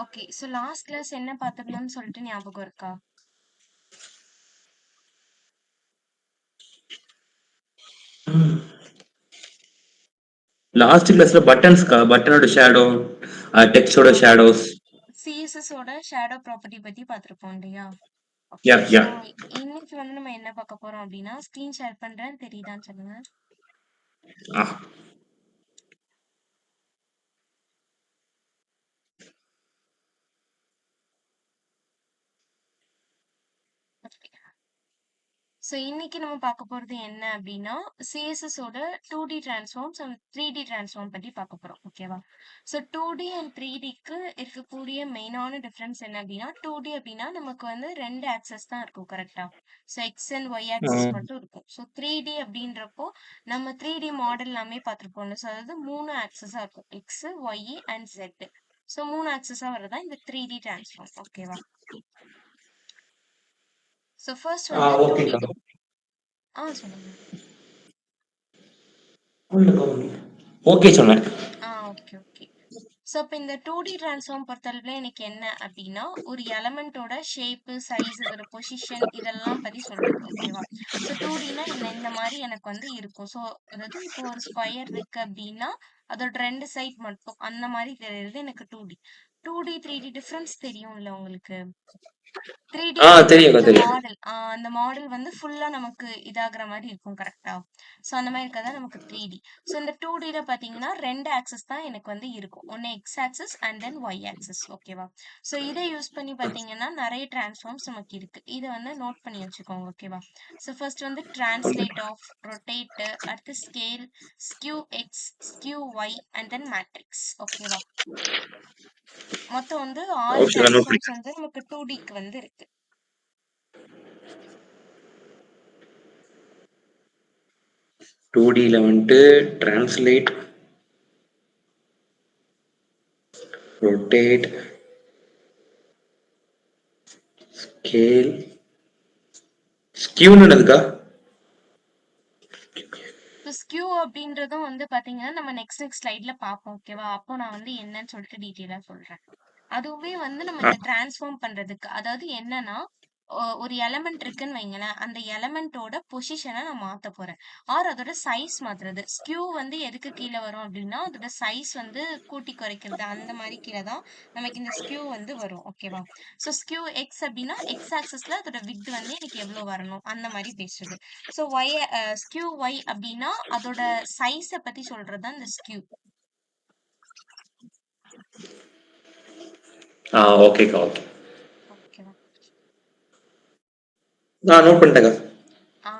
Okay. So last class என்ன பார்த்திருந்தோம்னு சொல்லிட்டு ஞாபகம் இருக்கா? லாஸ்ட் கிளாஸ்ல பட்டன்ஸ்க்கா பட்டனோட ஷேடோ டெக்ஸ்டோட ஷேடோஸ். சிஎஸ்எஸ் ஓட ஷேடோ ப்ராப்பர்ட்டி பத்தி பார்த்திருப்போம் இல்லையா? Yeah okay. யா. ஸோ இன்னைக்கு வந்து நம்ம என்ன பார்க்க போறோம் அப்படின்னா, ஸ்க்ரீன் ஷேர் பண்றேன் தெரியுதான்னு சொல்லுங்க. ஆ ஓகே. ஸோ இன்னைக்கு நம்ம பார்க்க போறது என்ன அப்படின்னா, சிஎஸ்எஸ் ஓட 2D transforms and 3D transform பத்தி பார்க்க போறோம். ஓகேவா? ஸோ 2D அண்ட் 3Dக்கு இருக்கக்கூடிய மெயினான டிஃபரன்ஸ் என்ன அப்படின்னா, 2D அப்படின்னா நமக்கு வந்து 2 ஆக்சஸ் தான் இருக்கும் கரெக்ட்டா? So x and y axes மட்டும் இருக்கும். ஸோ 3D அப்படின்றப்போ நம்ம 3D மாடல் எல்லாமே பார்த்துருப்போம்ல. ஸோ அதாவது 3 ஆக்சஸா இருக்கும். X, y and z. So 3 ஆக்சஸா வரதா இந்த 3D டிரான்ஸ்ஃபார்ம். ஓகேவா? ஸோ ஃபர்ஸ்ட் வந்து 2D. ஓகேக்கா. சொல்லுங்க. ஓகே சொன்னேன். Okay, okay. ஸோ அப்ப இந்த 2D டிரான்ஸ்ஃபார்ம் பொறுத்தளவுல எனக்கு என்ன அப்டின்னா, ஒரு எலமெண்ட்டோட ஷேப்பு, சைஸ், அதோட பொசிஷன் இதெல்லாம் பத்தி சொல்றது. ஓகேவா? ஸோ 2Dனா என்ன? இந்த மாரி எனக்கு வந்து இருக்கும். ஸோ அதாவது இப்போ ஒரு ஸ்கொயர் இருக்கு அப்டின்னா, அதோட 2 சைட் மட்டும் அந்த மாரி தெரியறது எனக்கு 2D. 2D, 3D டிஃபரன்ஸ் தெரியும்ல உங்களுக்கு? 3D அப்படின்னா தெரியும்க்கா இந்த தெரியும். மாடல் அந்த மாடல் வந்து ஃபுல்லா நமக்கு இதாகுற மாரி இருக்கும் கரெக்ட்டா? ஸோ அந்த மாரி இருக்கறது தான் நமக்கு 3D. ஸோ இந்த 2Dல பார்த்தீங்கன்னா 2 ஆக்சஸ் தான் எனக்கு வந்து இருக்கும். ஒண்ணு x axis and then y axis. ஓகேவா? ஸோ இத யூஸ் பண்ணி பார்த்தீங்கன்னா நெறைய டிரான்ஸ்ஃபார்ம்ஸ் நமக்கு இருக்கு. இத வந்து நோட் பண்ணி வச்சுக்கோங்க. ஓகேவா? ஸோ ஃபர்ஸ்ட் வந்து டிரான்ஸ்லேட் ஆஃப், ரொட்டேட், அடுத்து scale, skew x, skew y and then matrix. ஓகேவா? மொத்தம் வந்து 6 ஓகேக்கா நோட் டிரான்ஸ்ஃபார்ம்ஸ் பண்ணிக்கிறேன். வந்து நமக்கு 2Dக்கு வந்து இருக்கு. 2Dல வந்துட்டு டிரான்ஸ்லேட், ரொட்டேட், ஸ்கேல், ஸ்கியூன்னு என்னதுக்கா? ஸோ ஸ்க்யூ அப்படின்றதும் வந்து பார்த்தீங்கன்னா, நம்ம நெக்ஸ்ட் ஸ்லைட்ல பார்ப்போம். ஓகேவா? அப்போ நான் வந்து என்னன்னு சொல்லிட்டு டீட்டெயிலா சொல்றேன். அதுவுமே வந்து நம்ம ஆ இந்த டிரான்ஸ்ஃபார்ம் பண்றதுக்கு அதாவது என்னன்னா, ஒரு எலமெண்ட் இருக்குன்னு வைங்களேன். அந்த எலமெண்ட்டோட பொசிஷன நான் மாத்தப் போறேன். ஆர் அதோட சைஸ் மாத்துறது. ஸ்க்யூ வந்து எதுக்கு கீழ வரும் அப்டின்னா, அதோட சைஸ் வந்து கூட்டி குறைக்கிறது. அந்த மாரி கீழ தான் நமக்கு இந்த ஸ்க்யூ வந்து வரும். ஓகேவா? ஸோ ஸ்க்யூ எக்ஸ் அப்டின்னா, எக்ஸ் ஆக்சிஸ்ல அதோட விட்த் வந்து எனக்கு எவ்ளோ வரணும்? அந்த மாரி பேசுறது. ஸோ ஸ்க்யூ ஒய் அப்டின்னா, அதோட சைஸ பத்தி சொல்றது தான் இந்த ஸ்க்யூ. ஓகேக்கா ஓகே. ஓகேவா? நான் நோட் பண்ணிட்டேன்க்கா.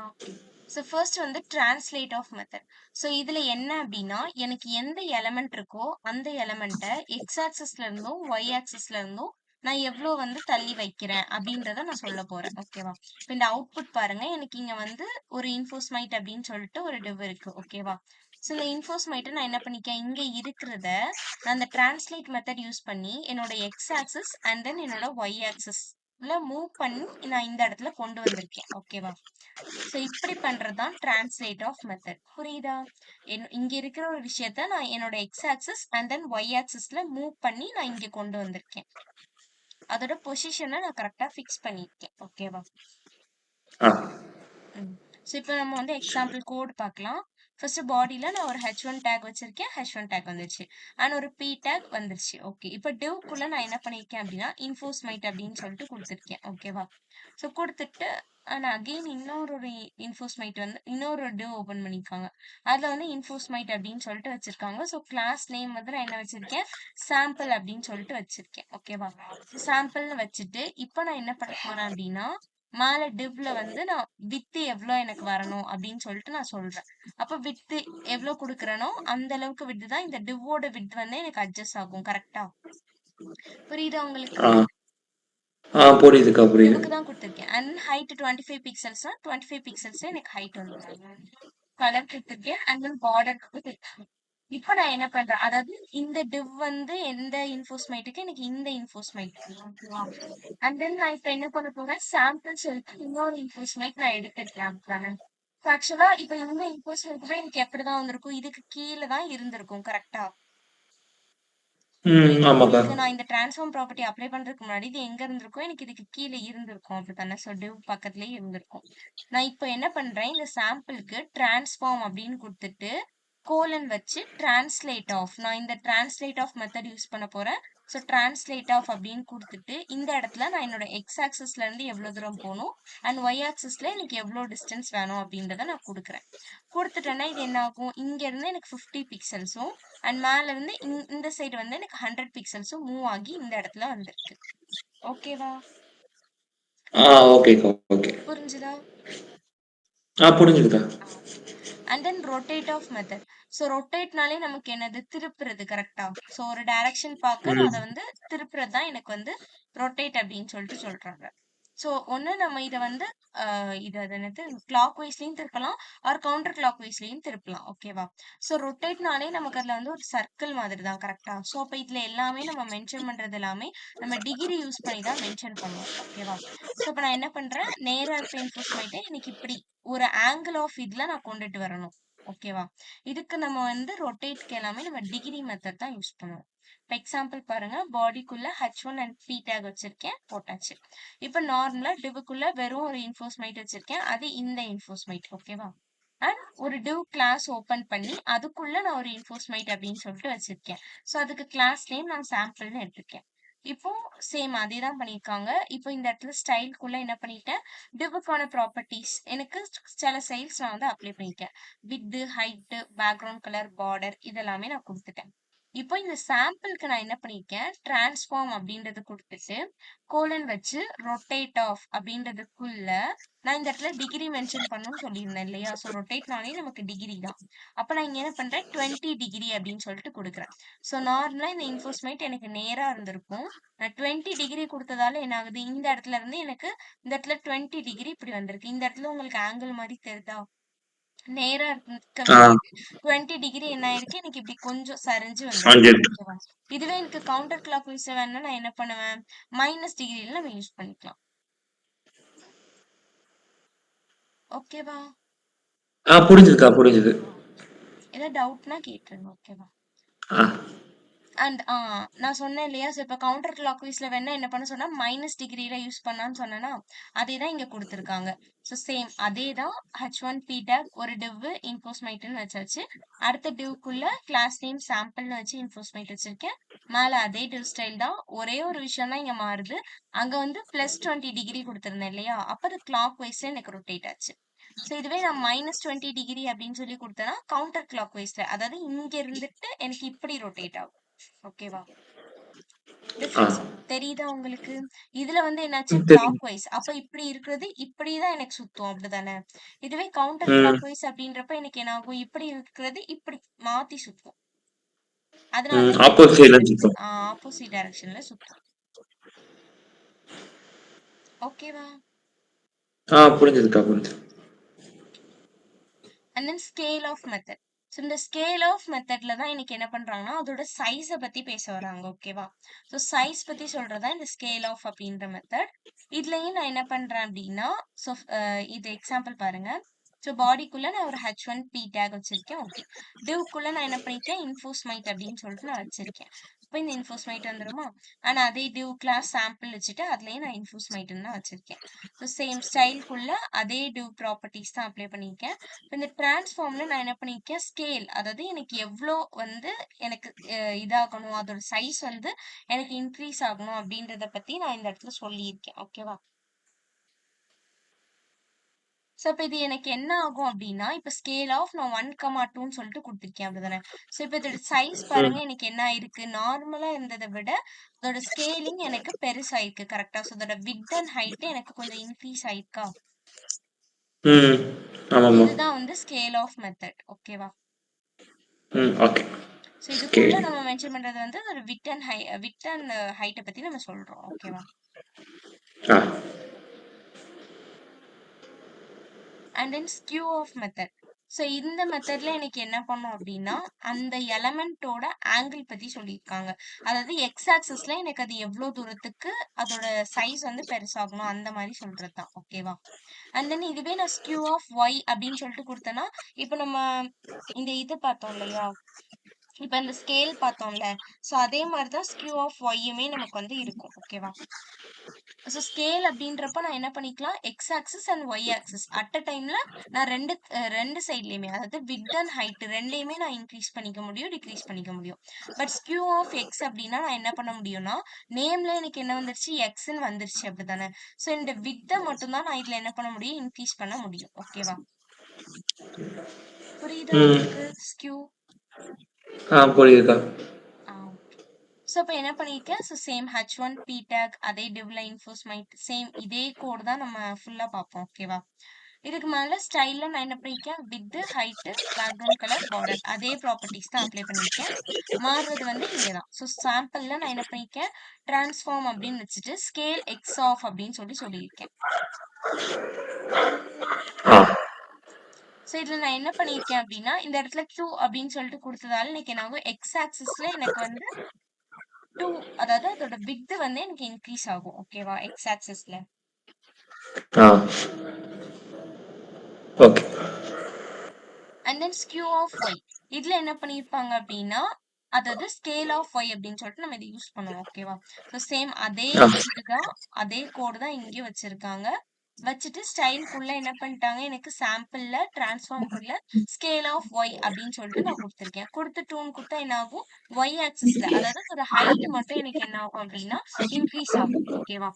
ஓகே. ஸோ ஃபர்ஸ்ட் வந்து டிரான்ஸ்லேட் ஆஃப் மெத்தட். ஸோ இதுல என்ன அப்டின்னா, எனக்கு எந்த எலமெண்ட் இருக்கோ, அந்த எலமெண்ட்ட எக்ஸ் ஆக்சிஸ்ல இருந்தும், ஒய் ஆக்சிஸ்ல இருந்தும் நான் எவ்ளோ வந்து தள்ளி வைக்கிறேன் அப்டின்றத நான் சொல்லப் போறேன். ஓகேவா? இப்ப இந்த அவுட்புட் பாருங்க. எனக்கு இங்க வந்து ஒரு இன்ஃபோஸ்மைட் அப்டின்னு சொல்லிட்டு ஒரு டிவ் இருக்கு. ஓகேவா? ஸோ இந்த இன்ஃபோஸ்மைட்ட நான் என்ன பண்ணிருக்கேன், இங்க இருக்கிறத நான் அந்த டிரான்ஸ்லேட் மெத்தட் யூஸ் பண்ணி என்னோட எக்ஸ் ஆக்சிஸ் அண்ட் தென் என்னோட ஒய் ஆக்சிஸ்ல மூவ் பண்ணி நான் இந்த இடத்துல கொண்டு வந்திருக்கேன். ஓகேவா? ஸோ இப்படி பண்றது தான் டிரான்ஸ்லேட் ஆஃப் மெத்தட். புரியுதா? இங்க இருக்கிற ஒரு விஷயத்த நான் என்னோட X axis and then Y ஆக்சிஸ்ல மூவ் பண்ணி நான் இங்க கொண்டு வந்திருக்கேன். அதோட பொசிஷனை நான் கரெக்டா ஃபிக்ஸ் பண்ணியிருக்கேன். ஓகேவா? ஆ ஸோ இப்போ நம்ம வந்து எக்ஸாம்பிள் கோட் பார்க்கலாம். ஃபர்ஸ்ட் பாடியில நான் ஒரு H1 டேக் வச்சிருக்கேன். H1 டேக் வந்துருச்சு. அண்ட் ஒரு P டேக் வந்துருச்சு. ஓகே. இப்போ டிவ்க்குள்ள நான் என்ன பண்ணியிருக்கேன் அப்படின்னா, இன்ஃபோஸ்மைட் அப்படின்னு சொல்லிட்டு கொடுத்துருக்கேன். ஓகேவா? ஸோ கொடுத்துட்டு நான் அகெயின் இன்னொரு இன்ஃபோஸ்மைட் வந்து இன்னொரு டிவ் ஓபன் பண்ணியிருக்காங்க. அதுல வந்து இன்ஃபோஸ்மைட் அப்படின்னு சொல்லிட்டு வச்சிருக்காங்க. ஸோ கிளாஸ் நேம் வந்து நான் என்ன வச்சிருக்கேன், சாம்பிள் அப்படின்னு சொல்லிட்டு வச்சிருக்கேன். ஓகேவா? சாம்பிள்னு வச்சுட்டு இப்போ நான் என்ன பண்ண போறேன் அப்படின்னா, மேல டிவ்ல வந்து நான் வித்து எவ்ளோ எனக்கு வரணும் அப்படின்னு சொல்லிட்டு நான் சொல்றேன். அப்ப வித்து எவ்ளோ குடுக்குறேனோ அந்த அளவுக்கு வித்து தான் இந்த டிவ்வோட வித் வந்து எனக்கு அட்ஜஸ்ட் ஆகும். கரெக்ட்டா? புரியுதா உங்களுக்கு? புரியுதுக்கா புரியுது. டிவ்வுக்கு தான் குடுத்துருக்கேன். அண்ட் ஹைட் 25 பிக்சல்ஸ்னா 25 பிக்சல்ஸ்ல எனக்கு ஹைட் வந்துரும். கலர் குடுத்துருக்கேன். அண்ட் தென் பார்டர் குடுத்துருக்கேன். இப்போ நான் என்ன பண்றேன், அதாவது இந்த டிவ் வந்து எந்த இன்ஃபோஸ்மைட்டுக்கு எனக்கு இந்த இன்ஃபோஸ்மைட். ஓகேவா? அண்ட் தென் நான் இப்ப என்ன பண்ண போறேன், சாம்பிள் சொல்லிட்டு இன்னொரு இன்ஃபோஸ்மைட் நான் எடுத்துருக்கேன். ஆக்சுவலா இப்ப இந்த இன்ஃபோஸ்மைட்டுமே எனக்கு எப்படிதான் வந்திருக்கும், இதுக்கு கீழே தான் இருந்திருக்கும். கரெக்டா? ஆமாக்கா. எனக்கு நான் இந்த டிரான்ஸ்ஃபார்ம் ப்ராப்பர்ட்டி அப்ளை பண்றதுக்கு முன்னாடி இது எங்க இருந்திருக்கும்? எனக்கு இதுக்கு கீழ இருந்திருக்கும். அப்படித்தானே? ஸோ டிவ் பக்கத்திலேயே இருந்திருக்கும். நான் இப்போ என்ன பண்றேன், இந்த சாம்பிளுக்கு டிரான்ஸ்ஃபார்ம் அப்படின்னு குடுத்துட்டு, கோலன் வச்சு டிரான்ஸ்லேட் ஆஃப். நான் இந்த டிரான்ஸ்லேட் ஆஃப் மெத்தட் யூஸ் பண்ண போறேன். ஸோ டிரான்ஸ்லேட் ஆஃப் அப்படின்னு குடுத்துட்டு, இந்த இடத்துல நான் என்னோட எக்ஸ் ஆக்சிஸ்ல இருந்து எவ்வளோ தூரம் போணும், அண்ட் ஒய் ஆக்சிஸ்ல எனக்கு எவ்வளோ டிஸ்டன்ஸ் வேணும் அப்படின்றத நான் குடுக்குறேன். குடுத்துட்டேன்னா இது என்ன ஆகும்? இங்க இருந்து எனக்கு 50 பிக்சல்ஸும் அண்ட் மேல இருந்து இந்த சைடு வந்து எனக்கு 100 பிக்சல்ஸும் மூவ் ஆகி இந்த இடத்துல வந்திருக்கு. ஓகேவா? ஓகேக்கா. ஓகே. புரிஞ்சுதா? புரிஞ்சுதுக்கா. Okay. And then rotate of method. So ரொட்டேட்னாலே நமக்கு என்னது? திருப்புறது கரெக்ட்டா? ஸோ ஒரு டைரக்ஷன் பார்க்க நான் ம். அத வந்து திருப்புறது தான் எனக்கு வந்து ரொட்டேட் அப்படின்னு சொல்லிட்டு சொல்றாங்க. ஸோ ஒண்ணு நம்ம இத வந்து இது அது என்னது? கிளாக் வைஸ்லயும் திருப்பலாம் ஆர் கவுண்டர் கிளாக் வைஸ்லயும் திருப்பலாம். ஓகேவா? ஸோ ரொட்டேட்னாலே நமக்கு அதுல வந்து ஒரு சர்க்கிள் மாதிரி தான் கரெக்ட்டா? ஸோ அப்ப இதுல எல்லாமே நம்ம மென்ஷன் பண்றது எல்லாமே நம்ம டிகிரி யூஸ் பண்ணி தான் மென்ஷன் பண்ணுவோம். ஓகேவா? ஸோ இப்ப நான் என்ன பண்றேன்? நேரா இருக்க இன்ஃபோர்ஸ்மெண்ட்ட எனக்கு இப்படி ஒரு ஆங்கிள் ஆஃப் இதுல நான் கொண்டுட்டு வரணும். ஓகேவா? இதுக்கு நம்ம வந்து ரொட்டேட்க்கு எல்லாமே நம்ம டிகிரி மெத்தட் தான் யூஸ் பண்ணுவோம். இப்ப எக்ஸாம்பிள் பாருங்க. பாடிக்குள்ள H1 அண்ட் P டேக் வச்சிருக்கேன். போட்டாச்சு. இப்ப நார்மலா டிவ்வுக்குள்ள வெறும் ஒரு இன்ஃபோர்ஸ்மெண்ட் வச்சிருக்கேன். அது இந்த இன்ஃபோர்ஸ்மெண்ட். ஓகேவா? அண்ட் ஒரு டிவ் கிளாஸ் ஓபன் பண்ணி அதுக்குள்ள நான் ஒரு இன்ஃபோர்ஸ்மெண்ட் அப்படின்னு சொல்லிட்டு வச்சிருக்கேன். ஸோ அதுக்கு கிளாஸ் நேம் நான் சாம்பிள்னு எடுத்திருக்கேன். இப்போ சேம் அதே தான் பண்ணியிருக்காங்க. இப்போ இந்த இடத்துல ஸ்டைல்க்குள்ள என்ன பண்ணிட்டேன், டிவ்வுக்கான ப்ராப்பர்ட்டீஸ் எனக்கு சில ஸ்டைல்ஸ் நான் வந்து அப்ளை பண்ணிட்டேன். Width, height, background colour, border இதெல்லாமே நான் குடுத்துட்டேன். இப்போ இந்த சாம்பிளுக்கு நான் என்ன பண்ணியிருக்கேன், டிரான்ஸ்ஃபார்ம் அப்படின்றது குடுத்துட்டு, கோலன் வச்சு ரொட்டேட் ஆஃப் அப்படின்றதுக்குள்ள நான் இந்த இடத்துல டிகிரி மென்ஷன் பண்ணணும்னு சொல்லியிருந்தேன் இல்லையா? ஸோ ரொட்டேட்னாலே நமக்கு டிகிரி தான். அப்ப நான் இங்க என்ன பண்றேன், 20 டிகிரி அப்படின்னு சொல்லிட்டு குடுக்குறேன். ஸோ நார்மலா இந்த இன்ஃபோர்ஸ்மெண்ட் எனக்கு நேரா இருந்திருக்கும். நான் 20 டிகிரி குடுத்ததால என்ன ஆகுது, இந்த இடத்துல இருந்து எனக்கு இந்த இடத்துல 20 டிகிரி இப்படி வந்திருக்கு. இந்த இடத்துல உங்களுக்கு ஆங்கிள் மாரி தெரியுதா? நேரா இருக்க ஆ வேண்டியது 20 டிகிரி என்ன ஆயிருக்கு, எனக்கு இப்படி கொஞ்சம் சரிஞ்சு வந்திருக்கு. அஞ்செட்டு. ஓகேவா? இதுவே எனக்கு கவுண்டர் கிளாக் வைஸ்ல வேணும்னா நான் என்ன பண்ணுவேன், மைனஸ் டிகிரில நம்ம யூஸ் பண்ணிக்கலாம். ஓகேவா? புரிஞ்சுதுக்கா, புரிஞ்சுது. ஓகே. ஏதாவது டவுட்னா கேட்டுருங்க. ஓகேவா? ஆ அண்ட் நான் சொன்னேன் இல்லையா? ஸோ இப்ப கவுண்டர் கிளாக் வைஸ்ல வேணா என்ன பண்ண சொன்னா, மைனஸ் டிகிரில யூஸ் பண்ணான்னு சொன்னேனா, அதே தான் இங்க குடுத்துருக்காங்க. ஸோ சேம் அதே தான் H1 P டேக் ஒரு டிவ் இன்ஃபோர்ஸ்மெண்ட்ன்னு வச்சாச்சு. அடுத்த டிவ்க்குள்ள கிளாஸ் நேம் சாம்பிள்னு வச்சு இன்ஃபோர்ஸ்மெண்ட் வச்சிருக்கேன். மேல அதே டிவ் ஸ்டைல் தான். ஒரே ஒரு விஷயம் தான் இங்க மாறுது. அங்க வந்து +20 டிகிரி குடுத்திருந்தேன் இல்லையா? அப்ப அது கிளாக் வைஸ்ல எனக்கு ரொட்டேட் ஆச்சு. ஸோ இதுவே நான் -20 டிகிரி அப்படின்னு சொல்லி குடுத்தேன்னா, கவுண்டர் கிளாக் வைஸ்ல அதாவது இங்க இருந்துட்டு எனக்கு இப்படி ரொட்டேட் ஆகும். ஓகேவா? ஆ டிஃபரன்ஸ் தெரியுதா உங்களுக்கு? இதுல வந்து என்னாச்சு தெரியும். Clockwise. அப்ப இப்படி இருக்கிறது இப்படிதான் எனக்கு சுத்தும். அப்படிதானே? இதுவே கவுண்டர் ம். கிளாக் வைஸ் அப்படின்றப்ப எனக்கு என்ன ஆகும்? இப்படி இருக்கிறது இப்படி மாத்தி சுத்தும். அதனால தான் இந்த ஆப்போசிட் சைடுல டிஃபரன்ஸ். சுத்தும். ஆப்போசிட் டைரக்ஷன்ல சுத்தும். ஓகேவா? புரிஞ்சுதுக்கா, புரிஞ்சுது. And then scale of method. So இந்த ஸ்கேல் ஆஃப் மெத்தட்ல தான் இன்னைக்கு என்ன பண்றாங்கன்னா, அதோட சைஸ பத்தி பேச வராங்க. ஓகேவா? ஸோ சைஸ் பத்தி சொல்றதா இந்த ஸ்கேல் ஆஃப் அப்படின்ற மெத்தட். இதுலயும் நான் என்ன பண்றேன் அப்படின்னா, ஸோ இது எக்ஸாம்பிள் பாருங்க. ஸோ பாடிக்குள்ள நான் ஒரு H1 P டேக் வச்சிருக்கேன். ஓகே. டிவ்க்குள்ள நான் என்ன பண்ணிருக்கேன், இன்ஃபோஸ்மைட் அப்படின்னு சொல்லிட்டு நான் வச்சிருக்கேன். இப்போ இந்த இன்ஃபோஸ்மைட் வந்துருமா? ஆனா அதே டிவ் கிளாஸ் சாம்பிள் வச்சுட்டு அதுலயும் நான் இன்ஃபோஸ்மைட்ன்னு தான் வச்சிருக்கேன். ஸோ சேம் ஸ்டைல்குள்ள அதே டிவ் ப்ராப்பர்ட்டிஸ் தான் அப்ளை பண்ணியிருக்கேன். இப்ப இந்த டிரான்ஸ்ஃபார்ம்ல நான் என்ன பண்ணியிருக்கேன், ஸ்கேல் அதாவது எனக்கு எவ்ளோ வந்து எனக்கு இதாகணும், அதோட சைஸ் வந்து எனக்கு இன்க்ரீஸ் ஆகணும் அப்படின்றத பத்தி நான் இந்த இடத்துல சொல்லியிருக்கேன். ஓகேவா? ஸோ இப்ப இது எனக்கு என்ன ஆகும் அப்படின்னா, இப்ப ஸ்கேல் ஆஃப் நான் 1,2ன்னு சொல்லிட்டு குடுத்துருக்கேன். அப்படிதானே? ஸோ இப்ப இதோட சைஸ் ம். பாருங்க எனக்கு என்ன ஆயிருக்கு, நார்மலா இருந்தத விட அதோட ஸ்கேலிங் எனக்கு பெருசாயிருக்கு. கரெக்ட்டா? ஸோ அதோட விட்த் அண்ட் ஹைட் எனக்கு கொஞ்சம் இன்க்ரீஸ் ஆயிருக்கா? ம். ஆமாமா. இதுதான் வந்து ஸ்கேல் ஆஃப் மெத்தட். ஓகேவா? ஓகே. ஸோ இதுக்குள்ள ஸ்கேல். நம்ம மென்ஷன் பண்றது வந்து ஒரு விட்த் அண்ட் ஹைட்ட பத்தி நம்ம சொல்றோம். ஓகேவா? ஆ. And then skew of method. So இந்த மெத்தட்ல எனக்கு என்ன பண்ணும் அப்படின்னா, அந்த எலமெண்டோட ஆங்கிள் பத்தி சொல்லியிருக்காங்க. அதாவது எக்ஸ் ஆக்சிஸ்ல எனக்கு அது எவ்வளோ தூரத்துக்கு அதோட சைஸ் வந்து பெருசாகணும் அந்த மாதிரி சொல்றது தான். ஓகேவா? அண்ட் தென் இதுவே நான் ஸ்க்யூ ஆஃப் ஒய் அப்படின்னு சொல்லிட்டு குடுத்தேன்னா, இப்ப நம்ம இந்த இது பார்த்தோம் இல்லையா? இப்ப இந்த ஸ்கேல் பார்த்தோம்ல. சோ அதே மாரி தான் ஸ்க்யூ ஆஃப் ஒய்யுமே நமக்கு வந்து இருக்கும். ஓகேவா? சோ ஸ்கேல் அப்படின்றப்ப நான் என்ன பண்ணிக்கலாம், x axis and y axis at a டைம்ல நான் 2 சைட்லயுமே அதாவது விட்த் அண்ட் ஹைட் 2யுமே நான் இன்க்ரீஸ் பண்ணிக்க முடியும், டிக்ரீஸ் பண்ணிக்க முடியும். பட் ஸ்க்யூ ஆஃப் எக்ஸ் அப்படின்னா நான் என்ன பண்ண முடியும்னா, நேம்ல எனக்கு என்ன வந்துருச்சு எக்ஸ்ன்னு வந்துருச்சு அப்படிதானே. சோ இந்த வித்த மட்டும் தான் நான் இதுல என்ன பண்ண முடியும், இன்க்ரீஸ் பண்ண முடியும். ஓகேவா? புரியுதா ம். உங்களுக்கு ஸ்க்யூ? புரியுதுக்கா. ஓகே. ஸோ அப்ப என்ன பண்ணியிருக்கேன், so same H1 P take அதே டிவ்ல இன்ஃபோஸ்மைட் சேம் இதே கோட் தான் நம்ம ஃபுல்லா பார்ப்போம். ஓகேவா? இதுக்கு மேல ஸ்டைல்ல நான் என்ன பண்ணியிருக்கேன், width, height, background colour, border அதே ப்ராப்பர்ட்டீஸ் தான் அப்ளை பண்ணியிருக்கேன். மாறுறது வந்து இங்க தான். ஸோ சாம்பிள்ல நான் என்ன பண்ணியிருக்கேன், டிரான்ஸ்ஃபார்ம் அப்படின்னு வச்சுட்டு ஸ்கேல் எக்ஸ் ஆஃப் அப்படின்னு சொல்லியிருக்கேன். ஆ. ஸோ இதுல நான் என்ன பண்ணியிருக்கேன் அப்படின்னா, இந்த இடத்துல Q அப்படின்னு சொல்லிட்டு குடுத்ததால இன்னைக்கு என்ன ஆகும், எக்ஸ் ஆக்சிஸ்ல எனக்கு வந்து 2 அதாவது அதோட விட்த் வந்து எனக்கு இன்க்ரீஸ் ஆகும். ஓகேவா? எக்ஸ் ஆக்சிஸ்ல. ஆ. Okay. And then skew of Y. இதுல என்ன பண்ணியிருப்பாங்க அப்படின்னா, அதாவது ஸ்கேல் ஆஃப் ஒய் அப்படின்னு சொல்லிட்டு நம்ம இதை யூஸ் பண்ணுவோம். ஓகேவா? ஸோ சேம் அதே ஆ. இதுதான், அதே கோடு தான் இங்கேயும் வச்சிருக்காங்க. வச்சுட்டு ஸ்டைல்குள்ள என்ன பண்ணிட்டாங்க, எனக்கு சாம்பிள்ல டிரான்ஸ்ஃபார்ம்குள்ள ஸ்கேல் ஆஃப் ஒய் அப்படின்னு சொல்லிட்டு நான் கொடுத்துருக்கேன். கொடுத்து டூன் கொடுத்தா என்ன ஆகும், ஒய் ஆக்சிஸ்ல அதாவது ஒரு ஹைட் மட்டும் எனக்கு என்ன ஆகும் அப்படின்னா இன்க்ரீஸ் ஆகும். ஓகேவா?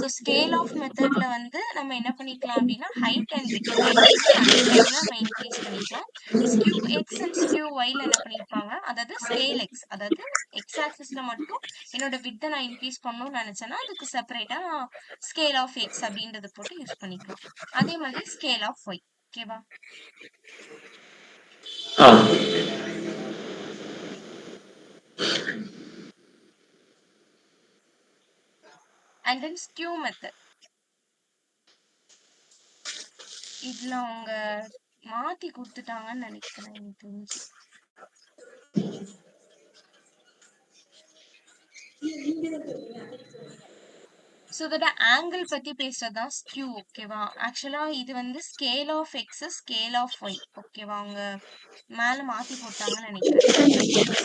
ஸோ ஸ்கேல் ஆஃப் மெத்தட்ல வந்து நம்ம என்ன பண்ணிக்கலாம் அப்படின்னா, ஹைட் அண்ட் விட்த் 2யுமே அட் அ டைம்ல நம்ம இன்க்ரீஸ் பண்ணிக்கலாம். ஸ்க்யூ எக்ஸ் அண்ட் ஸ்க்யூ ஒய்ல என்ன பண்ணியிருப்பாங்க, அதாவது ஸ்கேல் எக்ஸ் அதாவது எக்ஸ் ஆக்சிஸ்ல மட்டும் என்னோட வித்தை நான் இன்க்ரீஸ் பண்ணணும்னு நினைச்சேன்னா அதுக்கு செப்பரேட்டா நான் ஸ்கேல் ஆஃப் எக்ஸ் அப்படின்றத போட்டு யூஸ் பண்ணிக்கலாம். அதே மாதிரி ஸ்கேல் ஆஃப் ஒய். ஓகேவா? ஆ. And then skew method. இதுல அவங்க மாத்தி கொடுத்துட்டாங்கன்னு நினைக்கிறேன் எனக்கு தெரிஞ்சு. ஸோ இதோட ஆங்கிள் பத்தி பேசுறது தான் ஸ்க்யூ. ஓகேவா? ஆக்சுவலா இது வந்து scale of X scale of Y. ஓகேவா? அவங்க மேல மாத்தி போட்டாங்கன்னு நினைக்கிறேன்.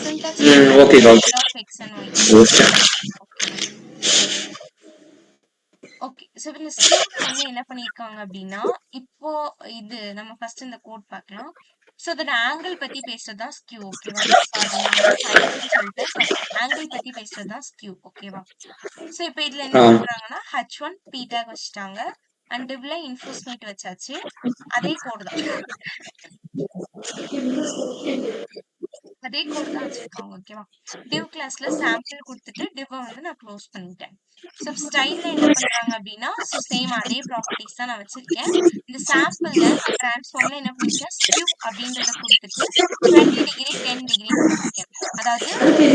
சின்டாக்ஸ் ம். மாறும், ஓகேக்கா. Scale of X and y அப்படின்றது. ஓகேவா? ஓகே. ஸோ இந்த ஸ்க்யூல வந்து என்ன பண்ணியிருக்காங்க அப்படின்னா, இப்போ இது நம்ம ஃபர்ஸ்ட் இந்த கோட் பார்க்கலாம். ஸோ அதோட ஆங்கிள் பத்தி பேசுறது தான் ஸ்க்யூ. ஓகேவா? சாரி நான் வந்து ஹைட்ன்னு சொல்லிட்டேன். சாரி. ஆங்கிள் பத்தி பேசுறது தான் ஸ்க்யூ. ஓகேவா? ஸோ இப்போ இதுல என்ன ஆ. பண்றாங்கன்னா, H1 P டேக் வச்சுட்டாங்க. அண்ட் டிவ்ல இன்ஃபோஸ்மேட் வச்சாச்சு. அதே கோடு தான். அதே கோடு தான் வச்சிருக்காங்க. ஓகேவா? டிவ் கிளாஸ்ல சாம்பிள் குடுத்துட்டு டிவ்வ வந்து நான் க்ளோஸ் பண்ணிட்டேன். ஸோ ஸ்டைல்ல என்ன பண்றாங்க அப்படின்னா, ஸோ சேம் அதே ப்ராப்பர்ட்டீஸ் தான் நான் வச்சிருக்கேன். இந்த சாம்பிள்ல நான் டிரான்ஸ்ஃபார்ம்ல என்ன பண்ணிருக்கேன், ஸ்க்யூ அப்படின்றத குடுத்துட்டு 20 டிகிரி, 10 டிகிரின்னு குடுத்துருக்கேன். அதாவது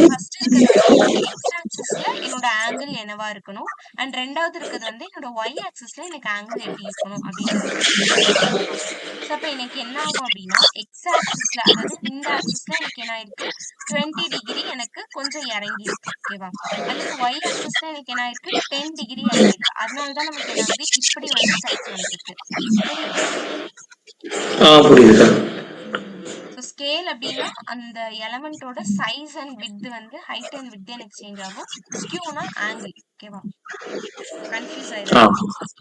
ஃபர்ஸ்ட் இருக்கிறது வந்து என்னோட எக்ஸ் ஆக்சிஸ்ல என்னோட ஆங்கிள் என்னவா இருக்கணும். அண்ட் 2வது இருக்கிறது வந்து என்னோட ஒய் ஆக்சிஸ்ல எனக்கு ஆங்கிள் எப்படி இருக்கணும் அப்படின்றத குடுத்துருக்கேன். ஓகேவா? ஸோ அப்ப எனக்கு என்ன ஆகும் அப்படின்னா, எக்ஸ் ஆக்சிஸ்ல அதாவது இந்த ஆக்சிஸ்ல எனக்கு என்ன ஆயிருக்கு, 20 டிகிரி எனக்கு கொஞ்சம் இறங்கி இருக்கு. ஓகேவா? அண்ட் தென் ஒய் ஆக்சிஸ்ல எனக்கு என்ன ஆயிருக்கு, 10 டிகிரி இறங்கி இருக்கு. அதனால தான் நமக்கு என்ன ஆகுது, இப்படி வந்து சைஸ் வந்திருக்கு. புரியுதா? புரியுதுக்கா. ஸோ ஸ்கேல் அப்படின்னா அந்த எலமெண்டோட சைஸ் அண்ட் விட்த் வந்து ஹைட் அண்ட் விட்த் எனக்கு சேஞ்ச் ஆகும். ஸ்கியூனா ஆங்கிள். ஓகேவா? கன்ஃபியூஸ் ஆ. ஆயிடாதீங்க.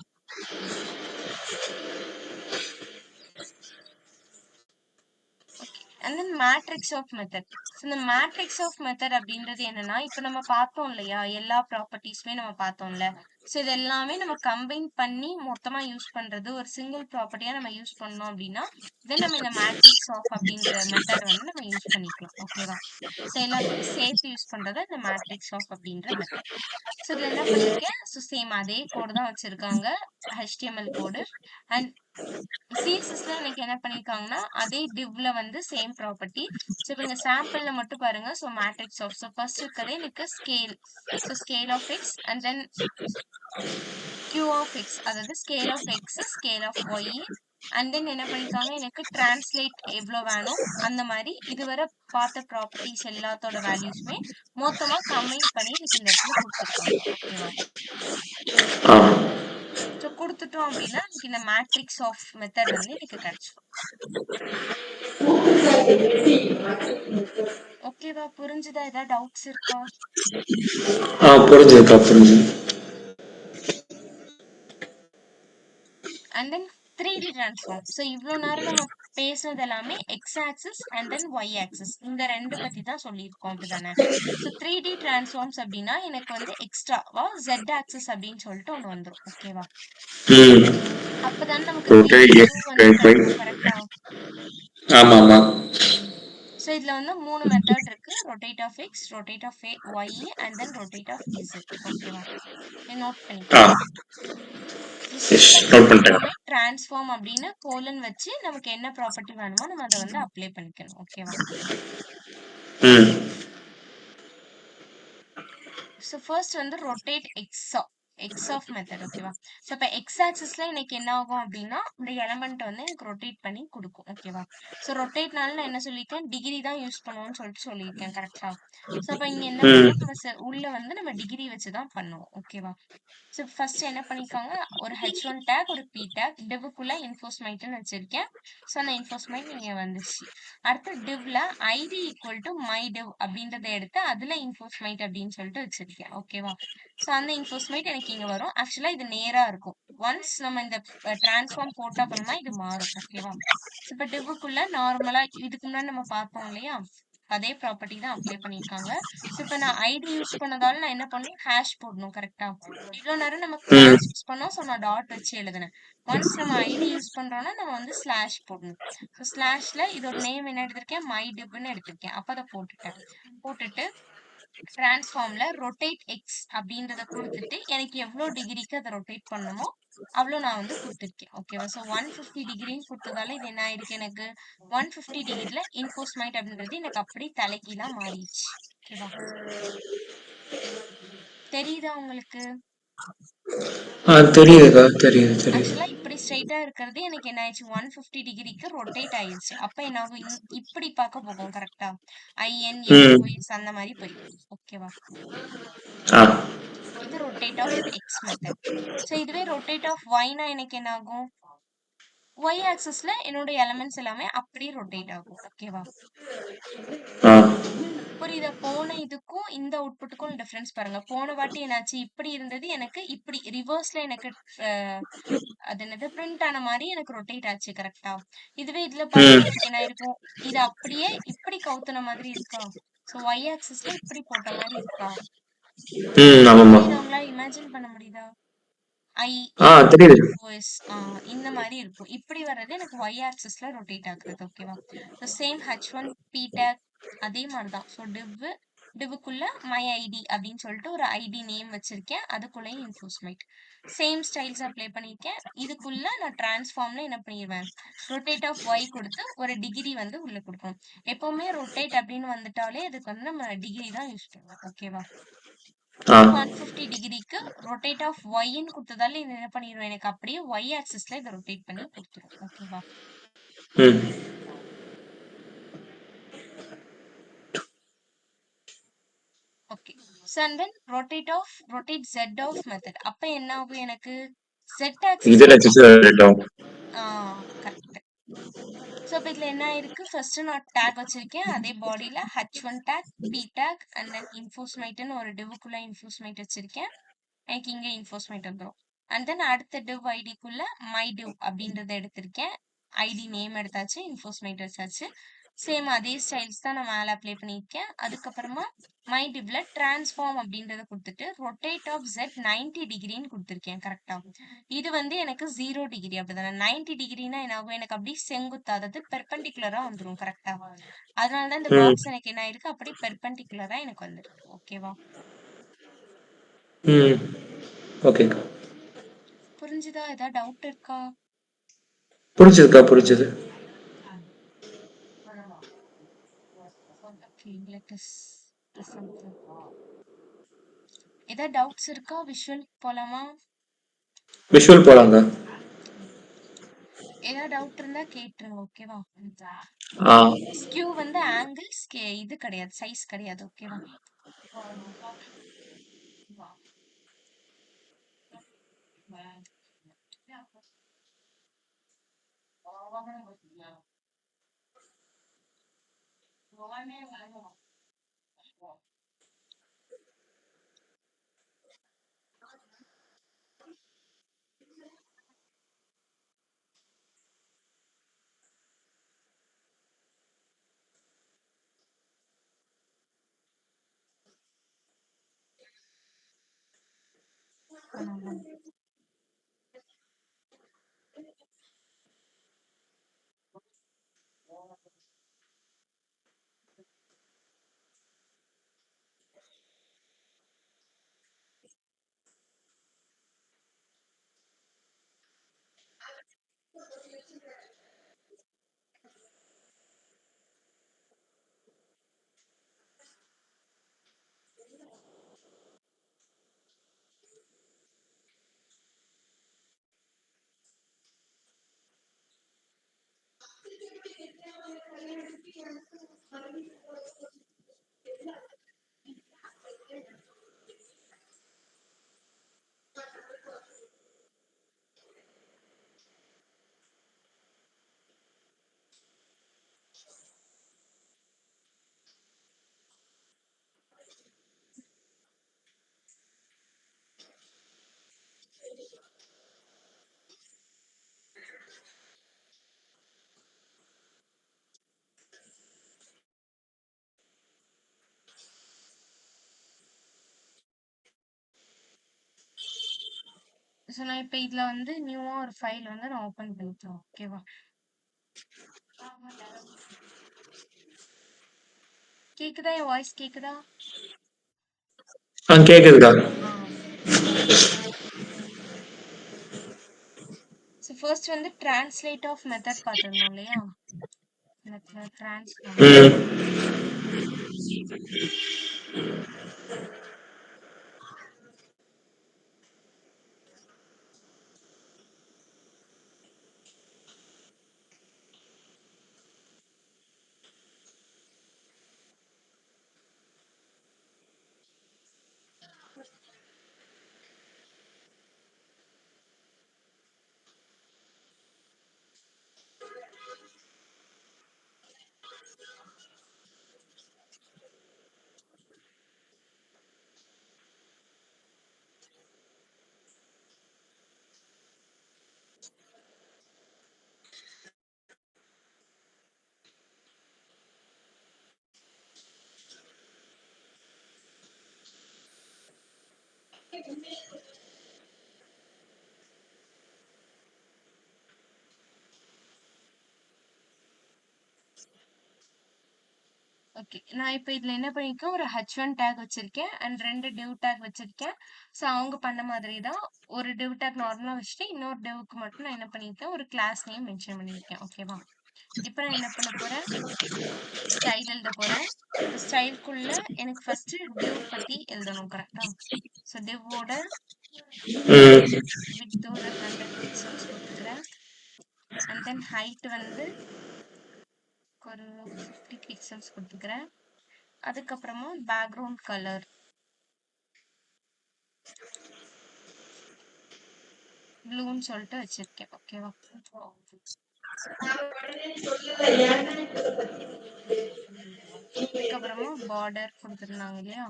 Okay. And then matrix of method. So இந்த மேட்ரிக்ஸ் ஆஃப் மெத்தட் அப்படின்றது என்னன்னா, இப்போ நம்ம பார்த்தோம் இல்லையா? எல்லா ப்ராப்பர்ட்டீஸுமே நம்ம பார்த்தோம்ல. ஸோ இது எல்லாமே நம்ம கம்பைன் பண்ணி மொத்தமா யூஸ் பண்றது. ஒரு சிங்கிள் ப்ராப்பர்ட்டியா நம்ம யூஸ் பண்ணோம் அப்படின்னா, தென் நம்ம இந்த மேட்ரிக்ஸ் ஆஃப் அப்படின்ற மெத்தட் வந்து நம்ம யூஸ் பண்ணிக்கலாம். ஓகேவா? ஸோ எல்லாத்தையும் சேர்த்து யூஸ் பண்றது இந்த மேட்ரிக்ஸ் ஆஃப் அப்படின்ற மெத்தட். ஸோ இதுல என்ன பண்ணியிருக்கேன், ஸோ சேம் அதே கோடு தான் வச்சிருக்காங்க. HTML code. அண்ட் சிஎஸ்எஸ்ல எனக்கு என்ன பண்ணியிருக்காங்கன்னா, அதே டிவ்ல வந்து சேம் ப்ராப்பர்ட்டி. ஸோ இப்ப நீங்க சாம்பிள்ல மட்டும் பாருங்க. So matrix of. So first இருக்கிறதே எனக்கு scale. So scale of X and then Q of X அதாவது scale of X, scale of Y. And then என்ன பண்ணிருக்காங்க, எனக்கு டிரான்ஸ்லேட் எவ்வளோ வேணும் அந்த மாதிரி இதுவரை பார்த்த ப்ராப்பர்ட்டிஸ் எல்லாத்தோட வேல்யூஸுமே மொத்தமா கம்பைன் பண்ணி எனக்கு இந்த இடத்துல கொடுத்துருக்காங்க. ஓகேவா? ஆ. ஸோ குடுத்துட்டோம் அப்படின்னா, எனக்கு இந்த மேட்ரிக்ஸ் ஆஃப் மெத்தட் வந்து எனக்கு கிடைச்சிரும். ஓகேவா? புரிஞ்சுதா? ஏதாவது டவுட்ஸ் இருக்கா? புரிஞ்சுதுக்கா, புரிஞ்சுது. And then 3D transform. So இவ்ளோ நேரம் நம்ம பேசுனது எல்லாமே x axis and then y axis. இந்த 2 பத்தி தான் சொல்லியிருக்கோம். அப்படிதானே? ஸோ 3D டிரான்ஸ்ஃபார்ம்ஸ் அப்படின்னா எனக்கு வந்து எக்ஸ்ட்ராவா Z ஆக்சிஸ் அப்படின்னு சொல்லிட்டு ஒண்ணு வந்துரும். ஓகேவா? ம். அப்பதான் நமக்கு ரொட்டேட் வியூ எக்ஸ் வந்து ஒய். கிடைக்கும். கரெக்டா? ஆமா ஆமா. ஸோ இதுல வந்து 3 மெத்தட் இருக்கு. Rotate of x, rotate of Y and then rotate of z. ஓகேவா? நோட் ஆ, பண்ணிக்கோங்க. ஸோ எஸ், சிஸ்டத்துல நோட் பண்ணிட்டேன். எப்பவுமே டிரான்ஸ்ஃபார்ம் அப்படின்னு கோலன் வச்சு நமக்கு என்ன ப்ராப்பர்ட்டி வேணுமோ நம்ம அதை வந்து அப்ளை பண்ணிக்கணும். ஓகேவா? ம். ஸோ ஃபர்ஸ்ட் வந்து ரொட்டேட் எக்ஸ் ஆஃப் மெத்தட். ஓகேவா? ஸோ இப்போ எக்ஸ் ஆக்சிஸ்ல எனக்கு என்ன ஆகும் அப்படின்னா இந்த எலமெண்ட் வந்து எனக்கு ரொட்டேட் பண்ணி கொடுக்கும். ஓகேவா? ஸோ ரொட்டேட்னால நான் என்ன சொல்லியிருக்கேன், டிகிரி தான் யூஸ் பண்ணுவோம்னு சொல்லிட்டு சொல்லியிருக்கேன். கரெக்டா? ஸோ அப்போ இங்க என்ன ம். பண்ணுவோம், நம்ம உள்ள வந்து நம்ம டிகிரி வச்சு தான் பண்ணுவோம். ஓகேவா? ஸோ ஃபர்ஸ்ட் என்ன பண்ணிருக்காங்க, ஒரு H1 டேக், ஒரு P டேக், டிவ்க்குள்ள இன்ஃபோஸ்மைட்னு வச்சிருக்கேன். ஸோ அந்த இன்ஃபோஸ்மைட் இங்க வந்துச்சு. அடுத்து டிவ்ல ID equal to my div அப்படின்றத எடுத்து அதுல இன்ஃபோஸ்மைட் அப்படின்னு சொல்லிட்டு வச்சிருக்கேன். ஓகேவா? ஸோ அந்த இன்ஃபோஸ்மைட் எனக்கு இங்க வரும். ஆக்சுவலா இது நேரா இருக்கும். ஒன்ஸ் நம்ம இந்த டிரான்ஸ்ஃபார்ம் போட்ட அப்புறமா இது மாறும். ஓகேவா? ஸோ இப்போ டிவ்வுக்குள்ள நார்மலா இதுக்கு முன்னாடி நம்ம பார்த்தோம் இல்லையா, அதே ப்ராப்பர்ட்டி தான் அப்ளை பண்ணியிருக்காங்க. ஸோ இப்போ நான் ஐடி யூஸ் பண்ணதால நான் என்ன பண்ணணும், ஹேஷ் போடணும். கரெக்டா? இவ்வளோ நேரம் நம்ம ம். கிளாஸ் யூஸ் பண்ணோம். ஸோ நான் டாட் வச்சு எழுதினேன். ஒன்ஸ் நம்ம ஐடி யூஸ் பண்றோம்னா நம்ம வந்து ஸ்லாஷ் போடணும். ஸோ ஸ்லாஷ்ல இதோட நேம் என்ன எடுத்திருக்கேன், மை டிப்னு எடுத்திருக்கேன். அப்ப அதை போட்டுட்டேன். போட்டுட்டு டிரான்ஸ்ஃபார்ம்ல ரொட்டேட் எக்ஸ் அப்படின்றத கொடுத்துட்டு எனக்கு எவ்வளோ டிகிரிக்கு அதை ரொட்டேட் பண்ணணுமோ அவ்வளோ நான் வந்து கொடுத்துருக்கேன். ஓகேவா? ஸோ 150 டிகிரின்னு கொடுத்ததால இது என்ன ஆயிருக்கு, எனக்கு 150 டிகிரில இன்ஃபோஸ்மைட் அப்படின்றது எனக்கு அப்படி தலைகீழா மாறிடுச்சு. ஓகேவா? தெரியுதா உங்களுக்கு? தெரியுதுக்கா, தெரியுது தெரியுது. ஆக்சுவலா இப்படி ஸ்ட்ரைட்டா இருக்கிறது எனக்கு என்ன ஆயிடுச்சு, 150 டிகிரிக்கு ரொட்டேட் ஆயிடுச்சு. அப்ப என்ன ஆகும், இப்படி பார்க்க போகும். கரெக்டா? ம். INFOS அந்த மாதிரி போயிடும். ஓகேவா? ஆ. இது rotate of x method. So இதுவே ரொட்டேட் ஆஃப் ஒய்னா எனக்கு என்ன ஆகும், ஒய் ஆக்சிஸ்ல என்னோட எலமெண்ட்ஸ் எல்லாமே அப்படியே ரொட்டேட் ஆகும். ஓகேவா? ஆ. புரியுதா? போன இதுக்கும் இந்த அவுட்புட்டுக்கும் டிஃபரன்ஸ் பாருங்க. போன வாட்டி என்னாச்சு, இப்படி இருந்தது, எனக்கு இப்படி ரிவர்ஸ்ல எனக்கு அது என்னது பிரிண்ட் ஆன மாதிரி எனக்கு ரொட்டேட் ஆச்சு. கரெக்டா? இதுவே இதுல பாருங்க ம். எனக்கு என்ன இருக்கும், இது அப்படியே இப்படி கவுத்துன மாதிரி இருக்கா? ஸோ ஒய் ஆக்சிஸ்ல இப்படி போட்ட மாதிரி இருக்கா? ம். ஆமாம்மா. புரியுதா? உங்களால இமேஜின் பண்ண முடியுதா? தெரியுது. INFOS இந்த மாதிரி இருக்கும். இப்படி வர்றது எனக்கு y ஆக்சிஸ்ல ரொட்டேட் ஆகுறது. ஓகேவா? So same H1 P take அதே மாதிரி தான். ஸோ டிவ்வுக்குள்ள மை ஐடி அப்படின்னு சொல்லிட்டு ஒரு ஐடி நேம் வச்சிருக்கேன். அதுக்குள்ளேயும் இன்ஃபோஸ்மைட் சேம் ஸ்டைல்ஸ் அப்ளை பண்ணியிருக்கேன். இதுக்குள்ள நான் டிரான்ஸ்ஃபார்ம்ல என்ன பண்ணிடுவேன், ரொட்டேட் ஆஃப் ஒய் கொடுத்து ஒரு டிகிரி வந்து உள்ள கொடுக்கணும். எப்பவுமே ரொட்டேட் அப்படின்னு வந்துட்டாலே அதுக்கு வந்து நம்ம டிகிரி தான் யூஸ் பண்ணுவோம். ஓகேவா? ஆ. 150 டிகிரிக்கு ரொட்டேட் ஆஃப் ஒய்ன்னு கொடுத்ததால இது என்ன பண்ணிடும், எனக்கு அப்படியே ஒய் ஆக்சிஸ்ல இதை ரொட்டேட் பண்ணி கொடுத்துரும். ஓகேவா? ம். Okay. So and then rotate z of method. அப்ப என்ன ஆகும், எனக்கு ஜெட் இதில் ஆக்சிஸ்ல எக்ஸஸ் ஆகிட்டோம். கரெக்ட். ஸோ இப்போ இதில் என்ன இருக்கு, ஃபர்ஸ்ட் நான் டேக் வச்சிருக்கேன். அதே பாடியில் H1 tag, P tag and then இன்ஃபோஸ்மைட்னு ஒரு டிவுக்குள்ள இன்ஃபோஸ்மைட் வச்சிருக்கேன். எனக்கு இங்கே இன்ஃபோஸ்மைட் வந்துடும். அண்ட் தென் அடுத்த டிவ் ஐடிக்குள்ள மை டிவ் அப்படின்றத எடுத்திருக்கேன். ஐடி நேம் எடுத்தாச்சு, இன்ஃபோஸ்மைட் வச்சாச்சு. சேம் அதே ஸ்டைல்ஸ் தான் நான் மேலே அப்ளை பண்ணியிருக்கேன். அதுக்கப்புறமா மை டிவ்ல டிரான்ஸ்ஃபார்ம் அப்படின்றத கொடுத்துட்டு ரொட்டேட் ஆஃப் Z 90 டிகிரின்னு கொடுத்துருக்கேன். கரெக்டா? இது வந்து எனக்கு 0 டிகிரி அப்படிதானே. 90 டிகிரினா என்ன ஆகும், எனக்கு அப்படி செங்குத்தா, அதாவது பெர்பெண்டிகுலரா வந்துடும். கரெக்டா? அதனால தான் இந்த ம். பாக்ஸ் எனக்கு என்ன ஆயிருக்கு, அப்படி பெர்பெண்டிகுலரா எனக்கு வந்துருக்கு. ஓகேவா? ம். ஓகேக்கா. புரிஞ்சுதா? ஏதாவது டவுட் இருக்கா? புரிஞ்சுதுக்கா, புரிஞ்சுது. Okay, let us do something. ஏதாவது டவுட்ஸ் இருக்கா? விஷுவல் போலாமா? விஷுவல் போலாங்க. ஏதாவது டவுட் இருந்தா கேட்டுருங்க. ஓகேவா? ஆ. ஸ்கியூ வந்து ஆங்கிள்ஸ் இது கிடையாது, சைஸ் கிடையாது. ஓகேவா? பண்ணணும். ஸோ நான் இப்ப இதுல வந்து நியூவா ஒரு ஃபைல் வந்து நான் ஓப்பன் பண்ணிக்கிறேன். ஓகேவா? கேக்குதா? என் வாய்ஸ் கேக்குதா? கேக்குதுக்கா. ஆ. ஸோ ஃபர்ஸ்ட் வந்து டிரான்ஸ்லேட் ஆஃப் மெத்தட் பார்த்திருந்தோம் இல்லையா? இடத்துல டிரான்ஸ்ஃபார்ம். ம். ஓகே. நான் இப்ப இதுல என்ன பண்ணிருக்கேன், ஒரு h1 டேக் வச்சிருக்கேன் அண்ட் 2 div டேக் வச்சிருக்கேன். ஸோ அவங்க பண்ண மாதிரி தான் ஒரு div டேக் நார்மலா வச்சுட்டு, இன்னொரு divக்கு மட்டும் நான் என்ன பண்ணியிருக்கேன், ஒரு கிளாஸ் நேம் மென்ஷன் பண்ணியிருக்கேன். ஓகேவா? இப்ப நான் என்ன பண்ண போறேன், ஸ்டைல் எழுத போறேன். ஸ்டைல்குள்ள எனக்கு ஃபர்ஸ்ட் div பத்தி எழுதணும். கரெக்ட்டா? ஸோ divவோட ம். விட்த் ஒரு 100 பிக்சல்ஸ் குடுத்துக்கிறேன். அண்ட் தென் ஹைட் வந்து ஒரு 50 பிக்சல்ஸ் குடுத்துக்கிறேன். அதுக்கப்புறமா பேக்ரவுண்ட் கலர் ப்ளூன்னு சொல்லிட்டு வச்சிருக்கேன். ஓகேவா? அதுக்கப்புறமா பார்டர் கொடுத்துருந்தாங்க இல்லையா?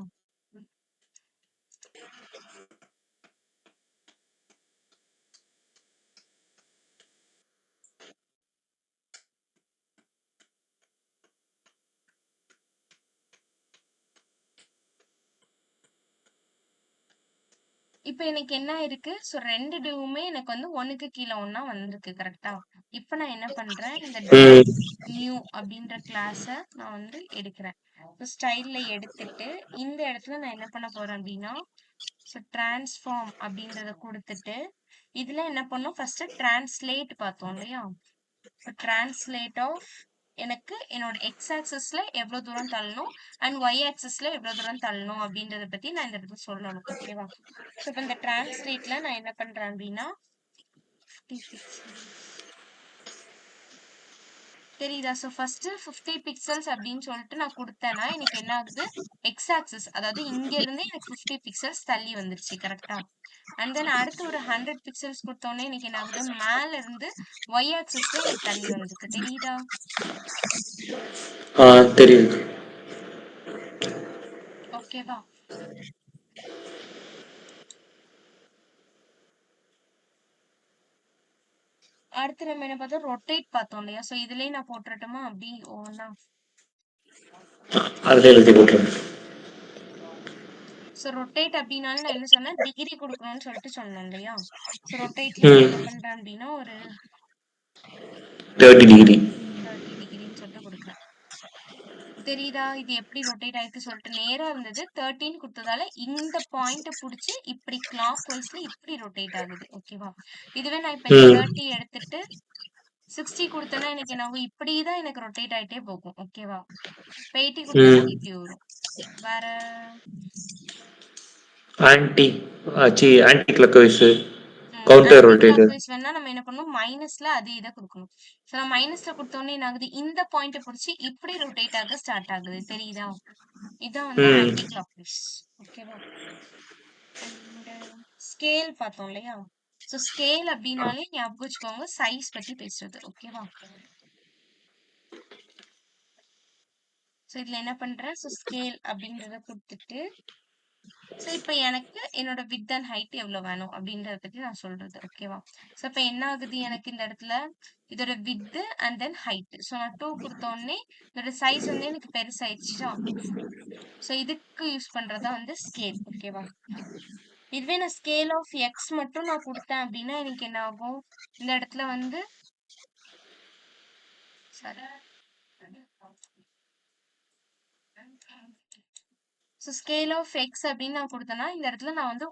இப்ப எனக்கு என்ன இருக்கு? ஸோ 2 டிவ்வுமே எனக்கு வந்து 1க்கு கீழ ஒண்ணா வந்திருக்கு. கரெக்ட்டா? இப்ப நான் என்ன பண்றேன், இந்த div ம். நியூ அப்படின்ற கிளாஸ நான் வந்து எடுக்கிறேன். ஸோ ஸ்டைல்ல எடுத்துட்டு, இந்த இடத்துல நான் என்ன பண்ண போறேன் அப்படின்னா, ஸோ டிரான்ஸ்ஃபார்ம் அப்படின்றத குடுத்துட்டு, இதுல என்ன பண்ணோம், ஃபர்ஸ்ட் டிரான்ஸ்லேட் பார்த்தோம் இல்லையா? டிரான்ஸ்லேட் ஆஃப் எனக்கு என்னோட எக்ஸ் ஆக்சஸ்ல எவ்வளவு தூரம் தள்ளணும் அண்ட் ஒய் ஆக்சஸ்ல எவ்வளவு தூரம் தள்ளணும் அப்படின்றத பத்தி நான் இந்த இடத்துல சொல்லணும். ஓகேவா? ஸோ இப்போ இந்த டிரான்ஸ்லேட்ல நான் என்ன பண்றேன் அப்படின்னா 50 பிக்சல்ஸ் தெரியுதா? ஸோ ஃபர்ஸ்ட் 50 பிக்சல்ஸ் அப்படின்னு சொல்லிட்டு நான் கொடுத்தேன்னா எனக்கு என்ன ஆகுது, எக்ஸ் ஆக்சஸ் அதாவது இங்க இருந்து எனக்கு 50 பிக்சல்ஸ் தள்ளி வந்துருச்சு. கரெக்டா? அண்ட் தென் அடுத்து ஒரு 100 பிக்சல்ஸ் கொடுத்தோன்னே எனக்கு என்ன ஆகுது, மேல இருந்து ஒய் ஆக்சஸ்ல எனக்கு தள்ளி வந்திருக்கு. தெரியுதா? ஆ தெரியுது. ஓகேவா? அடுத்து நம்ம என்ன பார்த்தோம், ரொட்டேட் பார்த்தோம் இல்லையா? ஸோ இதுலயே நான் போட்டுறட்டுமா அப்படி ஒவ்வொன்னா? அதிலே எழுதி போட்டுருங்க. ஸோ ரொட்டேட் அப்படின்னாலும் நான் என்ன சொன்னேன், டிகிரி குடுக்கணும்னு சொல்லிட்டு சொன்னேன் இல்லையா? ஸோ ரொட்டேட்ல நான் ம். என்ன பண்றேன் அப்படின்னா, ஒரு 30 டிகிரி. 30 டிகிரின்னு சொல்லிட்டு குடுக்குறேன். தெரியுதா? இது எப்படி ரொட்டேட் ஆயிருக்கு சொல்லிட்டு நேரா இருந்தது. 13 குடுத்ததால இந்த பாயிண்ட்ட புடிச்சு இப்படி கிளாக் வைஸ்ல இப்படி ரொட்டேட் ஆகுது. ஓகேவா? இதுவே நான் இப்ப இந்த ம். 30 எடுத்துட்டு 60 குடுத்தேன்னா எனக்கு என்ன ஆகும்? இப்படி தான் எனக்கு ரொட்டேட் ஆயிட்டே போகும். ஓகேவா? இப்ப 80 குடுத்தேன்னா ம். இப்படி வரும். வேற anti anti clockwise, counter anti clock rotator. Wise வேணா நம்ம என்ன பண்ணணும்? மைனஸ்ல அதே இத குடுக்கணும். ஸோ நான் மைனஸ்ல குடுத்தோனே என்ன ஆகுது? இந்த பாயிண்ட்ட புடிச்சு இப்படி ரொட்டேட் ஆக ஸ்டார்ட் ஆகுது. தெரியுதா? இதான் வந்து ம். Anti clockwise. ஓகேவா? அண்ட் ஸ்கேல் பார்த்தோம் இல்லையா? ஸோ ஸ்கேல் அப்படின்னாலே ஞாபகம் வச்சுக்கோங்க சைஸ் பத்தி பேசுறது. ஓகேவா? ஸோ இதுல என்ன பண்றேன்? ஸோ ஸ்கேல் அப்படின்றத குடுத்துட்டு, ஸோ இப்ப எனக்கு என்னோட விட்த் அண்ட் ஹைட் எவ்வளவு வேணும் அப்படின்றத பத்தி நான் சொல்றது. ஓகேவா? ஸோ இப்ப என்ன ஆகுது எனக்கு இந்த இடத்துல இதோட width and then height. So நான் 2 குடுத்த உடனே இதோட சைஸ் வந்து எனக்கு பெருசாயிடுச்சா? ஸோ இதுக்கு யூஸ் பண்றதா வந்து ஸ்கேல். ஓகேவா? இதுவே நான் ஸ்கேல் ஆஃப் எக்ஸ் மட்டும் நான் குடுத்தேன் அப்படின்னா எனக்கு என்ன ஆகும்? இந்த இடத்துல வந்து sorry. So scale of x அப்படின்னு நான் குடுத்தேன்னா, இந்த இடத்துல நான் வந்து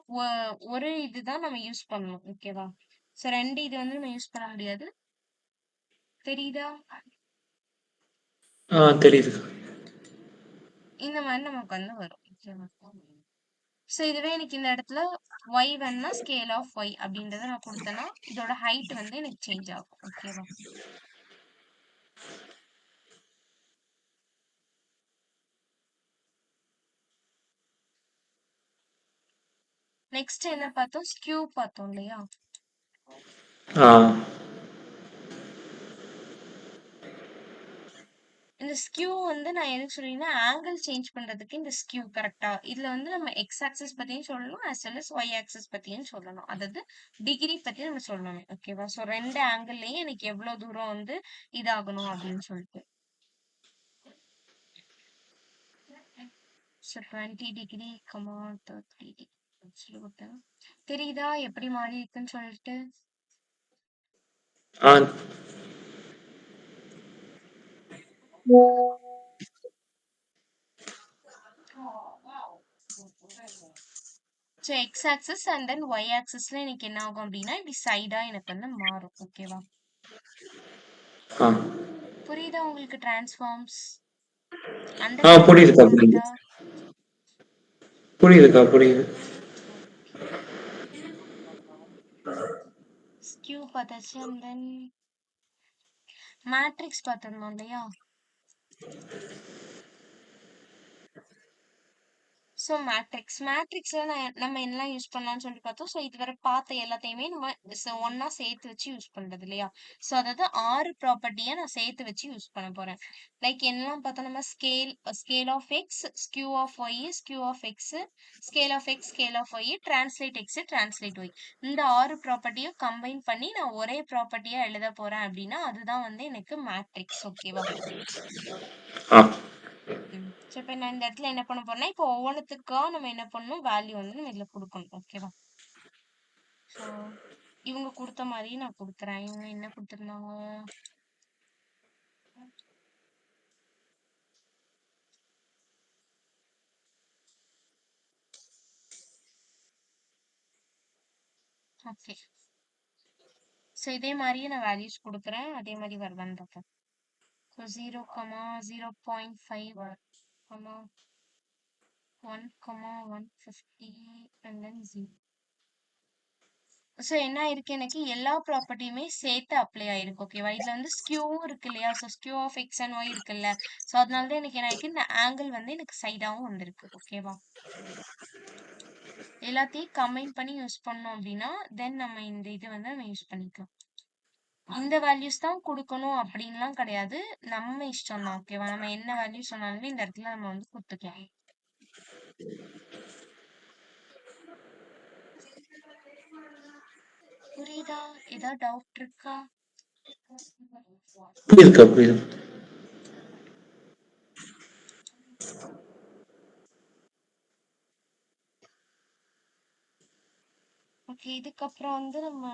ஒரு இதுதான் நம்ம யூஸ் பண்ணணும். ஓகேவா? ஸோ 2 இது வந்து நம்ம யூஸ் பண்ண முடியாது. தெரியுதா? தெரியுது. இந்த மாரி நமக்கு வந்து வரும். ஓகேவா? ஸோ இதுவே எனக்கு இந்த இடத்துல ஒய் வேணும்னா ஸ்கேல் ஆஃப் ஒய் அப்படின்றத நான் குடுத்தேன்னா, இதோட ஹைட் வந்து எனக்கு சேஞ்ச் ஆகும். ஓகேவா? நெக்ஸ்ட் என்ன பார்த்தோம்? ஸ்க்யூ பார்த்தோம் இல்லையா? ஆ. இந்த ஸ்க்யூ வந்து நான் எதுக்கு சொல்றேன்னா, ஆங்கிள் சேஞ்ச் பண்றதுக்கு இந்த ஸ்க்யூ கரெக்ட்டா? இதுல வந்து நம்ம எக்ஸ் ஆக்சிஸ் பத்தியும் சொல்லணும், as well as y axis பத்தியும் சொல்லணும். அதாவது டிகிரி பத்தி நம்ம சொல்லணும். ஓகேவா? ஸோ 2 ஆங்கிள்லயும் எனக்கு எவ்ளோ தூரம் வந்து இதாகணும் அப்படின்னு சொல்லிட்டு. ஸோ 20 டிகிரி, 30 டிகிரி சொல்லி குடுத்தேன். தெரியுதா எப்படி மாறி இருக்குன்னு சொல்லிட்டு? ஆ. So X axis and then Y ஆக்சிஸ்ல எனக்கு என்ன ஆகும் அப்படின்னா, இப்படி சைடா எனக்கு வந்து மாறும். ஓகேவா? ஆ. புரியுதா உங்களுக்கு டிரான்ஸ்ஃபார்ம்ஸ்? புரியுதுக்கா, அண்டர்ஸ்டாண்டிங் புரியுது. புரியுதா? புரியுதுக்கா, புரியுது. ஓகே. ஸ்க்யூ பார்த்தாச்சு அண்ட் தென் மேட்ரிக்ஸ் பார்த்துருந்தோம் இல்லையா? ஸோ மேட்ரிக்ஸ்ல நம்ம என்னலாம் யூஸ் பண்ணலாம்னு சொல்லி பார்த்தோம். ஸோ இதுவரை பார்த்த எல்லாத்தையுமே நம்ம ஒண்ணா சேர்த்து வச்சு யூஸ் பண்றது இல்லையா? ஸோ அதாவது 6 ப்ராப்பர்ட்டியை நான் சேர்த்து வச்சு யூஸ் பண்ண போறேன். லைக் என்னலாம் பார்த்தோம் நம்ம scale of x, skew of y, skew of X, scale of X, scale of y, translate x, translate y. இந்த 6 ப்ராப்பர்ட்டியும் கம்பைன் பண்ணி நான் ஒரே ப்ராப்பர்ட்டியா எழுத போறேன் அப்படின்னா அதுதான் வந்து எனக்கு மேட்ரிக்ஸ். ஓகேவா? ஆ. ஸோ இப்போ நான் இந்த இடத்துல என்ன பண்ண போறேன்னா, இப்போ ஒவ்வொன்னுத்துக்கா நம்ம என்ன பண்ணணும்? வேல்யூ வந்து நம்ம இதுல குடுக்கணும். ஓகேவா? ஸோ இவங்க குடுத்த மாரியே நான் குடுக்குறேன். இவங்க என்ன குடுத்திருந்தாங்க? ஓகே. ஸோ இதே மாரியே நான் வேல்யூஸ் குடுக்குறேன். அதே மாரி வருதான்னு பார்ப்போம். So 0, 0.5, 1, 150 and then 0. ஸோ என்ன ஆயிருக்கு எனக்கு எல்லா ப்ராப்பர்ட்டியுமே சேர்த்து அப்ளை ஆயிருக்கு. ஓகேவா? இதுல வந்து ஸ்க்யூவும் இருக்கு இல்லையா? So skew of X and y இருக்குல்ல. ஸோ அதனால தான் எனக்கு என்ன ஆயிருக்கு, இந்த ஆங்கிள் வந்து எனக்கு சைடாவும் வந்திருக்கு. ஓகேவா? எல்லாத்தையும் கம்பைன் பண்ணி யூஸ் பண்ணோம் அப்படின்னா, தென் நம்ம இந்த இது வந்து நம்ம யூஸ் பண்ணிக்கலாம். இந்த வேல்யூஸ் தான் குடுக்கணும் அப்படின்லாம் கிடையாது. நம்ம இஷ்டம் தான். ஓகேவா? நம்ம என்ன வேல்யூ சொன்னாலுமே இந்த இடத்துல நம்ம வந்து குடுத்துக்கலாம். புரியுதா? ஏதாவது டவுட் இருக்கா? புரியுதுக்கா, புரியுது. ஓகே. இதுக்கப்புறம் வந்து நம்ம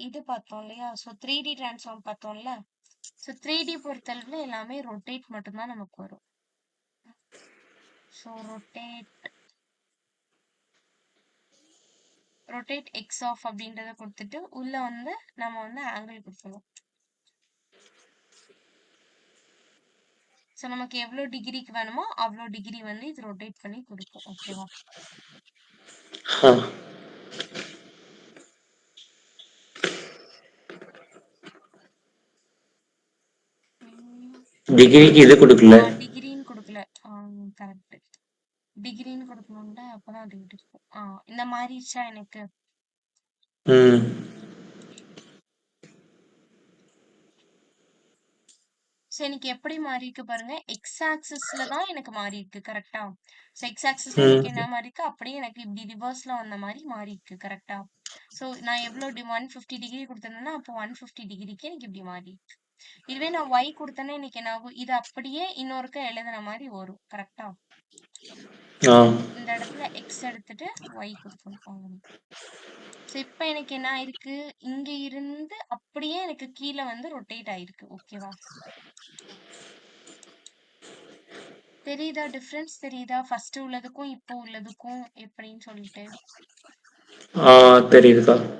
இது பார்த்தோம் இல்லையா? ஸோ 3D ட்ரான்ஸ்ஃபார்ம் பார்த்தோம்ல. ஸோ 3D பொறுத்தளவுல எல்லாமே ரொட்டேட் மட்டும் தான் நமக்கு வரும். ஸோ ரொட்டேட் எக்ஸ் ஆஃப் அப்படின்றத கொடுத்துட்டு உள்ள வந்து நம்ம வந்து ஆங்கிள் கொடுக்கணும். ஸோ நமக்கு எவ்வளோ டிகிரிக்கு வேணுமோ அவ்வளோ டிகிரி வந்து இது ரொட்டேட் பண்ணி கொடுக்கும். ஓகேவா? ஆ. டிகிரிக்கு இது குடுக்கல. டிகிரின்னு கொடுக்கல. கரெக்ட். டிகிரின்னு கொடுக்கணும்ல, அப்பதான் அது இருக்கும். இந்த மாறிடுச்சா எனக்கு? ம். ஸோ எனக்கு எப்படி மாறி இருக்கு பாருங்க. எக்ஸ் ஆக்சிஸ்ல தான் எனக்கு மாறி இருக்கு. கரெக்டா? ஸோ எக்ஸ் ஆக்சிஸ்ல ம். எனக்கு என்ன மாறி இருக்கு, அப்படியே எனக்கு இப்படி ரிவர்ஸ்ல வந்த மாதிரி மாறி இருக்கு. கரெக்டா? ஸோ நான் எவ்வளோ 150 டிகிரி கொடுத்தேன்னா அப்போ 150 டிகிரிக்கு எனக்கு இப்படி மாறி இருக்கு. இதுவே நான் ஒய் கொடுத்தேன்னா எனக்கு என்ன ஆகும், இது அப்படியே இன்னொருக்க எழுதுன மாதிரி வரும். கரெக்டா? ஆ. இந்த இடத்துல எக்ஸ் எடுத்துட்டு ஒய் கொடுக்கணும். ஸோ இப்போ எனக்கு என்ன ஆயிருக்கு, இங்க இருந்து அப்படியே எனக்கு கீழே வந்து ரொட்டேட் ஆயிருக்கு. ஓகேவா? தெரியுதா? டிஃபரன்ஸ் தெரியுதா? ஃபர்ஸ்ட் உள்ளதுக்கும் இப்போ உள்ளதுக்கும் எப்படின்னு சொல்லிட்டு. ஆ தெரியுதுக்கா. ம்.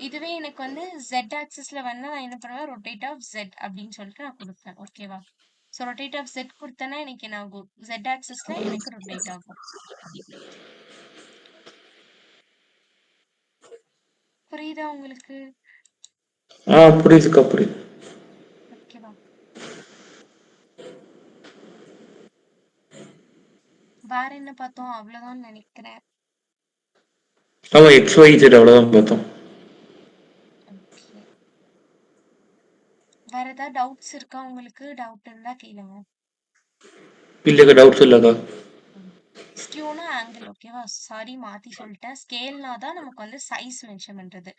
இதுவே எனக்கு வந்து Z ஆக்சிஸ்ல வந்து நான் என்ன பண்ணுவேன், ரொட்டேட் ஆஃப் Z அப்படின்னு சொல்லிட்டு நான் கொடுப்பேன். ஓகேவா? ஸோ ரொட்டேட் ஆஃப் Z கொடுத்தேன்னா எனக்கு என்ன ஆகும், Z ஆக்சிஸ்ல எனக்கு ரொட்டேட் ஆகும். புரியுதா உங்களுக்கு? புரியுதுக்கா, புரியுது. ஓகேவா? வேற என்ன பார்த்தோம்? அவ்வளவுதான் நினைக்கிறேன். ஆமா, XYZ அவ்வளவுதான் பார்த்தோம். ஓகே. வேற ஏதாவது டவுட்ஸ் இருக்கா உங்களுக்கு? டவுட் இருந்தா கேளுங்க. இல்லக்கா, டவுட்ஸ் இல்லக்கா. ஸ்கியூனா ஆங்கிள். ஓகேவா? சாரி, மாத்தி சொல்லிட்டேன். ஸ்கேல்னா தான் நமக்கு வந்து சைஸ் மென்ஷன் பண்றது.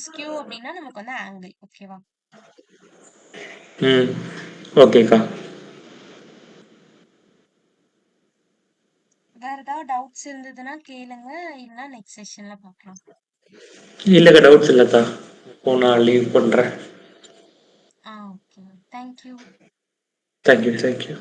ஸ்கியூ அப்படின்னா நமக்கு வந்து ஆங்கிள். ஓகேவா? ம். ஓகேக்கா. வேற ஏதாவது டவுட்ஸ் இருந்ததுன்னா கேளுங்க. இல்லைன்னா நெக்ஸ்ட் செஷன்ல பார்க்கலாம். இல்லக்கா, டவுட்ஸ் இல்லக்கா. இப்போ நான் லீவ் பண்றேன். ஓகே. தேங்க்யூ. Thank you, thank you.